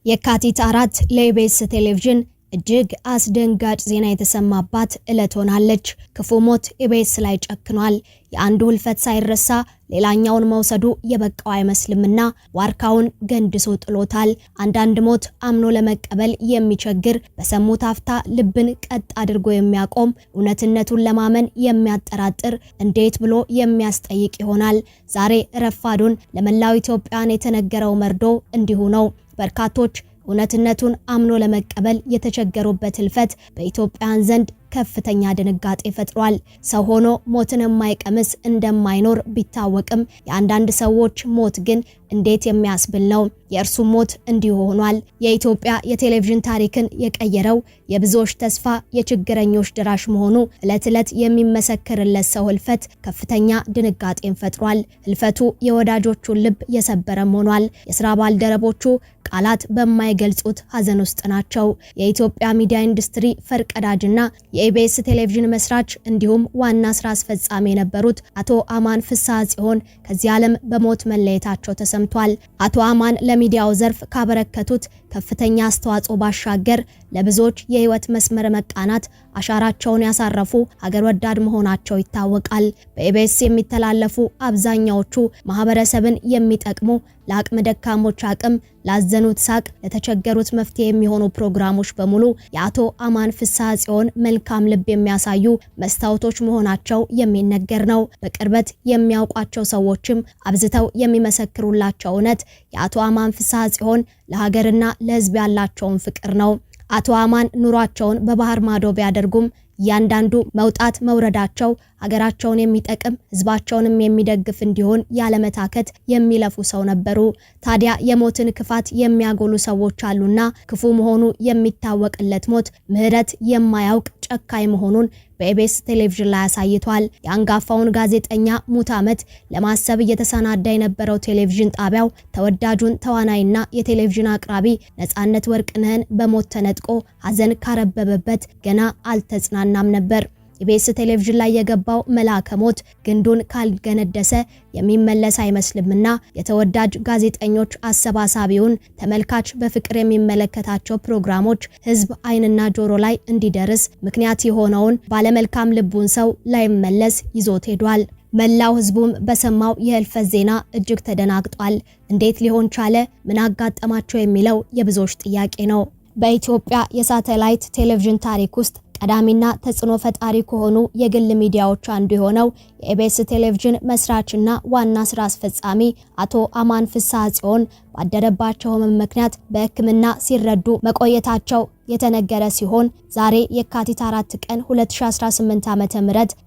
የካቲት 4 ለኢቢኤስ ቴሌቪዥን እጅግ አስደንጋጭ ዜና የተሰማባት ዕለት ሆናለች። ክፉ ሞት ኢቢኤስ ላይ ጨክኗል። የአንዱ ህልፈት ሳይረሳ ሌላኛውን መውሰዱ የበቃው አይመስልምና ዋርካውን ገንድሶ ጥሎታል። አንዳንድ ሞት አምኖ ለመቀበል የሚቸግር፣ በሰሙት አፍታ ልብን ቀጥ አድርጎ የሚያቆም፣ እውነትነቱን ለማመን የሚያጠራጥር፣ እንዴት ብሎ የሚያስጠይቅ ይሆናል። ዛሬ ረፋዱን ለመላው ኢትዮጵያን የተነገረው መርዶ እንዲሁ ነው። በርካቶች እውነትነቱን አምኖ ለመቀበል የተቸገሩበት ህልፈት በኢትዮጵያን ዘንድ ከፍተኛ ድንጋጤ ፈጥሯል። ሰው ሆኖ ሞትን የማይቀምስ እንደማይኖር ቢታወቅም የአንዳንድ ሰዎች ሞት ግን እንዴት የሚያስብል ነው። የእርሱ ሞት እንዲሁ ሆኗል። የኢትዮጵያ የቴሌቪዥን ታሪክን የቀየረው የብዙዎች ተስፋ የችግረኞች ድራሽ መሆኑ ዕለት ዕለት የሚመሰክርለት ሰው ህልፈት ከፍተኛ ድንጋጤን ፈጥሯል። ህልፈቱ የወዳጆቹን ልብ የሰበረም ሆኗል። የስራ ባልደረቦቹ ቃላት በማይገልጹት ሀዘን ውስጥ ናቸው። የኢትዮጵያ ሚዲያ ኢንዱስትሪ ፈርቀዳጅና የኢቢኤስ ቴሌቪዥን መስራች እንዲሁም ዋና ስራ አስፈጻሚ የነበሩት አቶ አማን ፍስሐ ጽዮን ከዚህ ዓለም በሞት መለየታቸው ተሰምቷል። አቶ አማን ለሚዲያው ዘርፍ ካበረከቱት ከፍተኛ አስተዋጽኦ ባሻገር ለብዙዎች የህይወት መስመር መቃናት አሻራቸውን ያሳረፉ ሀገር ወዳድ መሆናቸው ይታወቃል። በኢቢኤስ የሚተላለፉ አብዛኛዎቹ ማህበረሰብን የሚጠቅሙ፣ ለአቅመ ደካሞች አቅም፣ ላዘኑት ሳቅ፣ ለተቸገሩት መፍትሄ የሚሆኑ ፕሮግራሞች በሙሉ የአቶ አማን ፍስሐ ጽዮን መልካም ልብ የሚያሳዩ መስታወቶች መሆናቸው የሚነገር ነው። በቅርበት የሚያውቋቸው ሰዎችም አብዝተው የሚመሰክሩላቸው እውነት የአቶ አማን ፍስሐ ጽዮን ለሀገርና ለህዝብ ያላቸውን ፍቅር ነው። አቶ አማን ኑሯቸውን በባህር ማዶ ቢያደርጉም ያንዳንዱ መውጣት መውረዳቸው ሀገራቸውን የሚጠቅም ህዝባቸውንም የሚደግፍ እንዲሆን ያለመታከት የሚለፉ ሰው ነበሩ። ታዲያ የሞትን ክፋት የሚያጎሉ ሰዎች አሉና ክፉ መሆኑ የሚታወቅለት ሞት ምህረት የማያውቅ ጨካኝ መሆኑን በኢቢኤስ ቴሌቪዥን ላይ አሳይቷል። የአንጋፋውን ጋዜጠኛ ሙት ዓመት ለማሰብ እየተሰናዳ የነበረው ቴሌቪዥን ጣቢያው ተወዳጁን ተዋናይና የቴሌቪዥን አቅራቢ ነጻነት ወርቅነህን በሞት ተነጥቆ ሀዘን ካረበበበት ገና አልተጽናናም ነበር። ኢቢኤስ ቴሌቪዥን ላይ የገባው መልአከ ሞት ግንዱን ካልገነደሰ የሚመለስ አይመስልምና የተወዳጅ ጋዜጠኞች አሰባሳቢውን ተመልካች በፍቅር የሚመለከታቸው ፕሮግራሞች ህዝብ አይንና ጆሮ ላይ እንዲደርስ ምክንያት የሆነውን ባለመልካም ልቡን ሰው ላይመለስ ይዞት ሄዷል። መላው ህዝቡም በሰማው የህልፈት ዜና እጅግ ተደናግጧል። እንዴት ሊሆን ቻለ? ምን አጋጠማቸው? የሚለው የብዙዎች ጥያቄ ነው። በኢትዮጵያ የሳተላይት ቴሌቪዥን ታሪክ ውስጥ ቀዳሚና ተጽዕኖ ፈጣሪ ከሆኑ የግል ሚዲያዎች አንዱ የሆነው የኢቢኤስ ቴሌቪዥን መስራችና ዋና ስራ አስፈጻሚ አቶ አማን ፍስሐ ጽዮን ባደረባቸው ህመም ምክንያት በሕክምና ሲረዱ መቆየታቸው የተነገረ ሲሆን ዛሬ የካቲት 4 ቀን 2018 ዓ.ም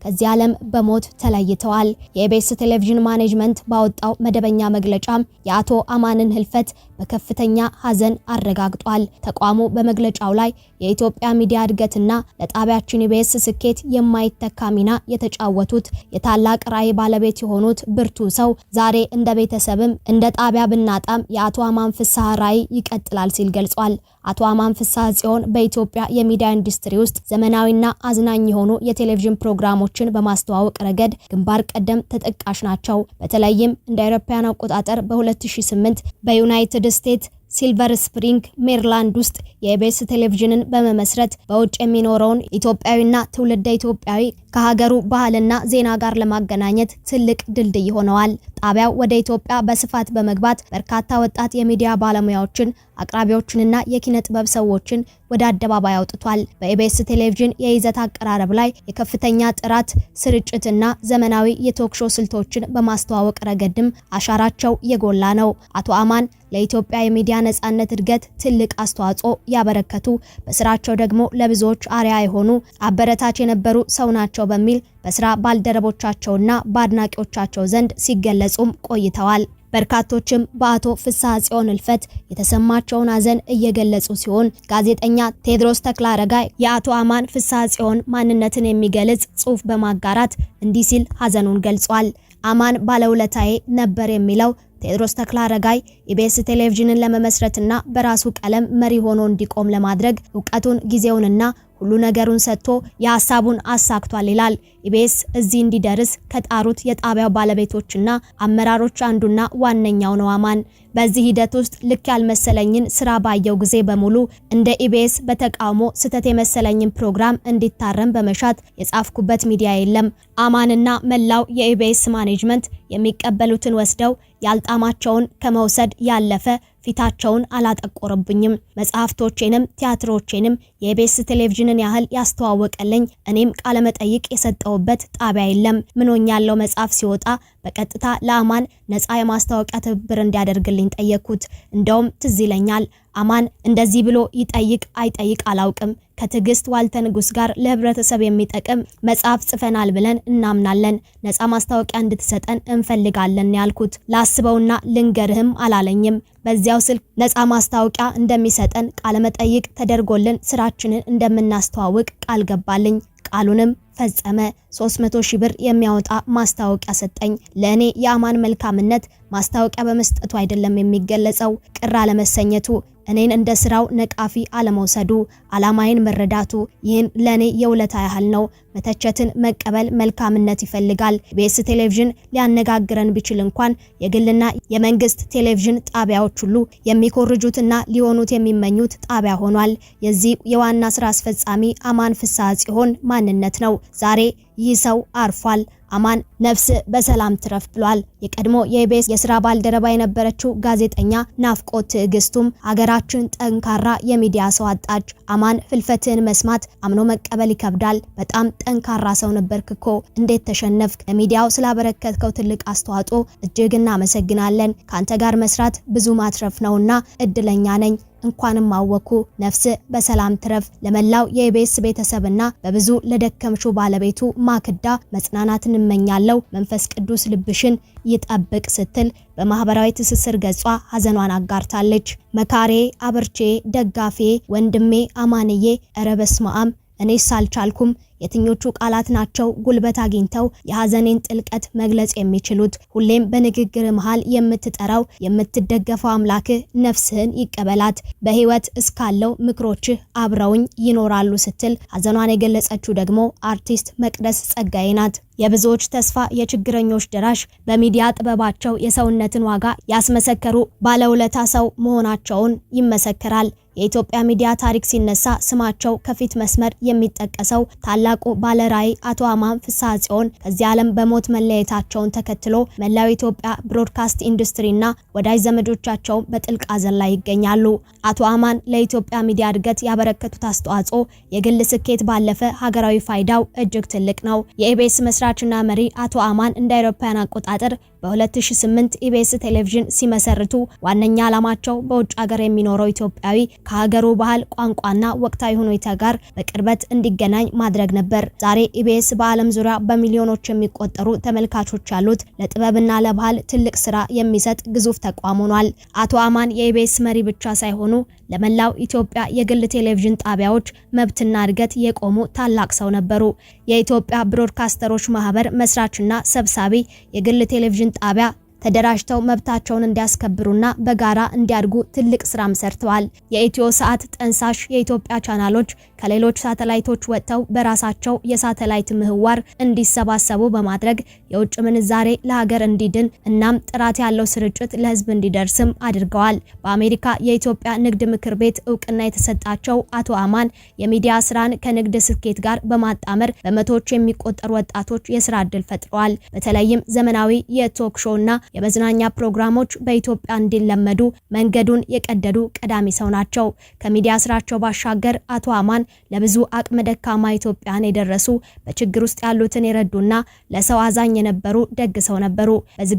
ከዚህ ዓለም በሞት ተለይተዋል። የኢቢኤስ ቴሌቪዥን ማኔጅመንት ባወጣው መደበኛ መግለጫም የአቶ አማንን ህልፈት በከፍተኛ ሀዘን አረጋግጧል። ተቋሙ በመግለጫው ላይ የኢትዮጵያ ሚዲያ እድገትና ለጣቢያችን ኢቢኤስ ስኬት የማይተካ ሚና የተጫወቱት የታላቅ ራዕይ ባለቤት የሆኑት ብርቱ ሰው ዛሬ እንደ ቤተሰብም እንደ ጣቢያ ብናጣም የአቶ አማን ፍስሐ ራዕይ ይቀጥላል ሲል ገልጿል። አቶ አማን ፍስሐ ጽዮን በኢትዮጵያ የሚዲያ ኢንዱስትሪ ውስጥ ዘመናዊና አዝናኝ የሆኑ የቴሌቪዥን ፕሮግራሞችን በማስተዋወቅ ረገድ ግንባር ቀደም ተጠቃሽ ናቸው። በተለይም እንደ አውሮፓውያን አቆጣጠር በ2008 በዩናይትድ ስቴትስ ሲልቨር ስፕሪንግ ሜሪላንድ ውስጥ የኢቢኤስ ቴሌቪዥንን በመመስረት በውጭ የሚኖረውን ኢትዮጵያዊና ትውልደ ኢትዮጵያዊ ከሀገሩ ባህልና ዜና ጋር ለማገናኘት ትልቅ ድልድይ ሆነዋል። ጣቢያው ወደ ኢትዮጵያ በስፋት በመግባት በርካታ ወጣት የሚዲያ ባለሙያዎችን፣ አቅራቢዎችንና የኪነ ጥበብ ሰዎችን ወደ አደባባይ አውጥቷል። በኢቢኤስ ቴሌቪዥን የይዘት አቀራረብ ላይ የከፍተኛ ጥራት ስርጭትና ዘመናዊ የቶክ ሾው ስልቶችን በማስተዋወቅ ረገድም አሻራቸው የጎላ ነው። አቶ አማን ለኢትዮጵያ የሚዲያ ነጻነት እድገት ትልቅ አስተዋጽኦ ያበረከቱ፣ በስራቸው ደግሞ ለብዙዎች አርአያ የሆኑ አበረታች የነበሩ ሰው ናቸው በሚል በስራ ባልደረቦቻቸውና በአድናቂዎቻቸው ዘንድ ሲገለጹም ቆይተዋል። በርካቶችም በአቶ ፍስሐ ጽዮን ህልፈት የተሰማቸውን ሀዘን እየገለጹ ሲሆን ጋዜጠኛ ቴዎድሮስ ተክለአረጋይ የአቶ አማን ፍስሐ ጽዮን ማንነትን የሚገልጽ ጽሑፍ በማጋራት እንዲህ ሲል ሀዘኑን ገልጿል። አማን ባለውለታዬ ነበር የሚለው ቴዎድሮስ ተክለአረጋይ ኢቢኤስ ቴሌቪዥንን ለመመስረትና በራሱ ቀለም መሪ ሆኖ እንዲቆም ለማድረግ ዕውቀቱን ጊዜውንና ሁሉ ነገሩን ሰጥቶ የሐሳቡን አሳክቷል ይላል። ኢቢኤስ እዚህ እንዲደርስ ከጣሩት የጣቢያው ባለቤቶችና አመራሮች አንዱና ዋነኛው ነው አማን። በዚህ ሂደት ውስጥ ልክ ያልመሰለኝን ስራ ባየው ጊዜ በሙሉ እንደ ኢቢኤስ በተቃውሞ ስተት የመሰለኝን ፕሮግራም እንዲታረም በመሻት የጻፍኩበት ሚዲያ የለም። አማንና መላው የኢቢኤስ ማኔጅመንት የሚቀበሉትን ወስደው ያልጣማቸውን ከመውሰድ ያለፈ ፊታቸውን አላጠቆረብኝም። መጽሐፍቶቼንም ቲያትሮቼንም የኢቢኤስ ቴሌቪዥንን ያህል ያስተዋወቀልኝ እኔም ቃለ መጠይቅ የሰጠውበት ጣቢያ የለም። ምንኛለው መጽሐፍ ሲወጣ በቀጥታ ለአማን ነፃ የማስታወቂያ ትብብር እንዲያደርግልኝ ጠየቅኩት። እንደውም ትዝ ይለኛል አማን እንደዚህ ብሎ ይጠይቅ አይጠይቅ አላውቅም። ከትዕግስት ዋልተ ንጉስ ጋር ለህብረተሰብ የሚጠቅም መጽሐፍ ጽፈናል ብለን እናምናለን። ነፃ ማስታወቂያ እንድትሰጠን እንፈልጋለን ያልኩት። ላስበውና ልንገርህም አላለኝም። በዚያው ስልክ ነፃ ማስታወቂያ እንደሚሰጠን ቃለ መጠይቅ ተደርጎልን ስራችንን እንደምናስተዋውቅ ቃል ገባልኝ። ቃሉንም ፈጸመ። 300 ሺህ ብር የሚያወጣ ማስታወቂያ ሰጠኝ። ለእኔ የአማን መልካምነት ማስታወቂያ በመስጠቱ አይደለም የሚገለጸው፣ ቅር አለመሰኘቱ፣ እኔን እንደ ስራው ነቃፊ አለመውሰዱ፣ አላማዬን መረዳቱ። ይህን ለኔ የውለታ ያህል ነው። መተቸትን መቀበል መልካምነት ይፈልጋል። ኢቢኤስ ቴሌቪዥን ሊያነጋግረን ቢችል እንኳን የግልና የመንግስት ቴሌቪዥን ጣቢያዎች ሁሉ የሚኮርጁትና ሊሆኑት የሚመኙት ጣቢያ ሆኗል። የዚህ የዋና ስራ አስፈጻሚ አማን ፍስሐ ጽዮን ማንነት ነው። ዛሬ ይህ ሰው አርፏል። አማን ነፍስ በሰላም ትረፍ ብሏል። የቀድሞ የኢቢኤስ የስራ ባልደረባ የነበረችው ጋዜጠኛ ናፍቆት ትዕግስቱም ሀገራችን ጠንካራ የሚዲያ ሰው አጣች። አማን ፍልፈትን መስማት አምኖ መቀበል ይከብዳል። በጣም ጠንካራ ሰው ነበርክኮ፣ እንዴት ተሸነፍክ? ለሚዲያው ስላበረከትከው ትልቅ አስተዋጽኦ እጅግ እናመሰግናለን። ካንተ ጋር መስራት ብዙ ማትረፍ ነውና እድለኛ ነኝ። እንኳንም አወኩ። ነፍስ በሰላም ትረፍ። ለመላው የኢቢኤስ ቤተሰብና በብዙ ለደከምሹ ባለቤቱ ማክዳ መጽናናት እንመኛለሁ። መንፈስ ቅዱስ ልብሽን ይጠብቅ ስትል በማህበራዊ ትስስር ገጿ ሀዘኗን አጋርታለች። መካሬ፣ አብርቼ፣ ደጋፌ፣ ወንድሜ አማንዬ፣ እረ በስመ አብ እኔስ አልቻልኩም። የትኞቹ ቃላት ናቸው ጉልበት አግኝተው የሀዘኔን ጥልቀት መግለጽ የሚችሉት? ሁሌም በንግግር መሃል የምትጠራው የምትደገፈው አምላክህ ነፍስህን ይቀበላት፣ በህይወት እስካለው ምክሮችህ አብረውኝ ይኖራሉ ስትል ሀዘኗን የገለጸችው ደግሞ አርቲስት መቅደስ ጸጋዬ ናት። የብዙዎች ተስፋ፣ የችግረኞች ደራሽ፣ በሚዲያ ጥበባቸው የሰውነትን ዋጋ ያስመሰከሩ ባለውለታ ሰው መሆናቸውን ይመሰከራል። የኢትዮጵያ ሚዲያ ታሪክ ሲነሳ ስማቸው ከፊት መስመር የሚጠቀሰው ታላቁ ባለራዕይ አቶ አማን ፍስሐ ጽዮን ከዚህ ዓለም በሞት መለየታቸውን ተከትሎ መላው ኢትዮጵያ ብሮድካስት ኢንዱስትሪና ወዳጅ ዘመዶቻቸው በጥልቅ ሐዘን ላይ ይገኛሉ። አቶ አማን ለኢትዮጵያ ሚዲያ እድገት ያበረከቱት አስተዋጽኦ የግል ስኬት ባለፈ ሀገራዊ ፋይዳው እጅግ ትልቅ ነው። የኢቢኤስ መስራችና መሪ አቶ አማን እንደ አውሮፓውያን አቆጣጠር በ2008 ኢቢኤስ ቴሌቪዥን ሲመሰርቱ ዋነኛ ዓላማቸው በውጭ ሀገር የሚኖረው ኢትዮጵያዊ ከሀገሩ ባህል፣ ቋንቋና ወቅታዊ ሁኔታ ጋር በቅርበት እንዲገናኝ ማድረግ ነበር። ዛሬ ኢቢኤስ በዓለም ዙሪያ በሚሊዮኖች የሚቆጠሩ ተመልካቾች ያሉት ለጥበብና ለባህል ትልቅ ስራ የሚሰጥ ግዙፍ ተቋም ሆኗል። አቶ አማን የኢቢኤስ መሪ ብቻ ሳይሆኑ ለመላው ኢትዮጵያ የግል ቴሌቪዥን ጣቢያዎች መብትና እድገት የቆሙ ታላቅ ሰው ነበሩ። የኢትዮጵያ ብሮድካስተሮች ማህበር መስራችና ሰብሳቢ፣ የግል ቴሌቪዥን ጣቢያ ተደራጅተው መብታቸውን እንዲያስከብሩና በጋራ እንዲያድጉ ትልቅ ስራም ሰርተዋል። የኢትዮ ሰዓት ጠንሳሽ የኢትዮጵያ ቻናሎች ከሌሎች ሳተላይቶች ወጥተው በራሳቸው የሳተላይት ምህዋር እንዲሰባሰቡ በማድረግ የውጭ ምንዛሬ ለሀገር እንዲድን እናም ጥራት ያለው ስርጭት ለህዝብ እንዲደርስም አድርገዋል። በአሜሪካ የኢትዮጵያ ንግድ ምክር ቤት እውቅና የተሰጣቸው አቶ አማን የሚዲያ ስራን ከንግድ ስኬት ጋር በማጣመር በመቶዎች የሚቆጠሩ ወጣቶች የስራ ዕድል ፈጥረዋል። በተለይም ዘመናዊ የቶክ ሾውና የመዝናኛ ፕሮግራሞች በኢትዮጵያ እንዲለመዱ መንገዱን የቀደዱ ቀዳሚ ሰው ናቸው። ከሚዲያ ስራቸው ባሻገር አቶ አማን ለብዙ አቅመ ደካማ ኢትዮጵያን የደረሱ በችግር ውስጥ ያሉትን የረዱና ለሰው አዛኝ የነበሩ ደግ ሰው ነበሩ።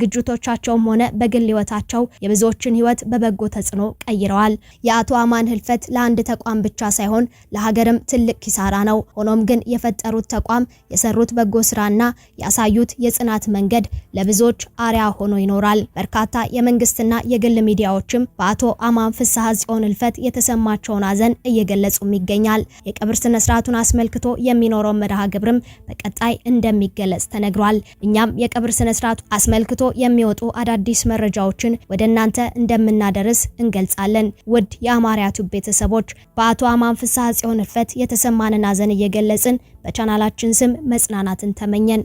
በዝግጅቶቻቸውም ሆነ በግል ህይወታቸው የብዙዎችን ህይወት በበጎ ተጽዕኖ ቀይረዋል። የአቶ አማን ህልፈት ለአንድ ተቋም ብቻ ሳይሆን ለሀገርም ትልቅ ኪሳራ ነው። ሆኖም ግን የፈጠሩት ተቋም የሰሩት በጎ ስራና ያሳዩት የጽናት መንገድ ለብዙዎች አርያ ሆኖ ይኖራል። በርካታ የመንግስትና የግል ሚዲያዎችም በአቶ አማን ፍስሐ ጽዮን ህልፈት የተሰማቸውን ሐዘን እየገለጹም ይገኛል። የቀብር ስነ ስርዓቱን አስመልክቶ የሚኖረው መርሃ ግብርም በቀጣይ እንደሚገለጽ ተነግሯል። እኛም የቀብር ስነ ስርዓቱ አስመልክቶ የሚወጡ አዳዲስ መረጃዎችን ወደ እናንተ እንደምናደርስ እንገልጻለን። ውድ የአማርያ ቲዩብ ቤተሰቦች በአቶ አማን ፍስሐ ጽዮን ህልፈት የተሰማንን ሐዘን እየገለጽን በቻናላችን ስም መጽናናትን ተመኘን።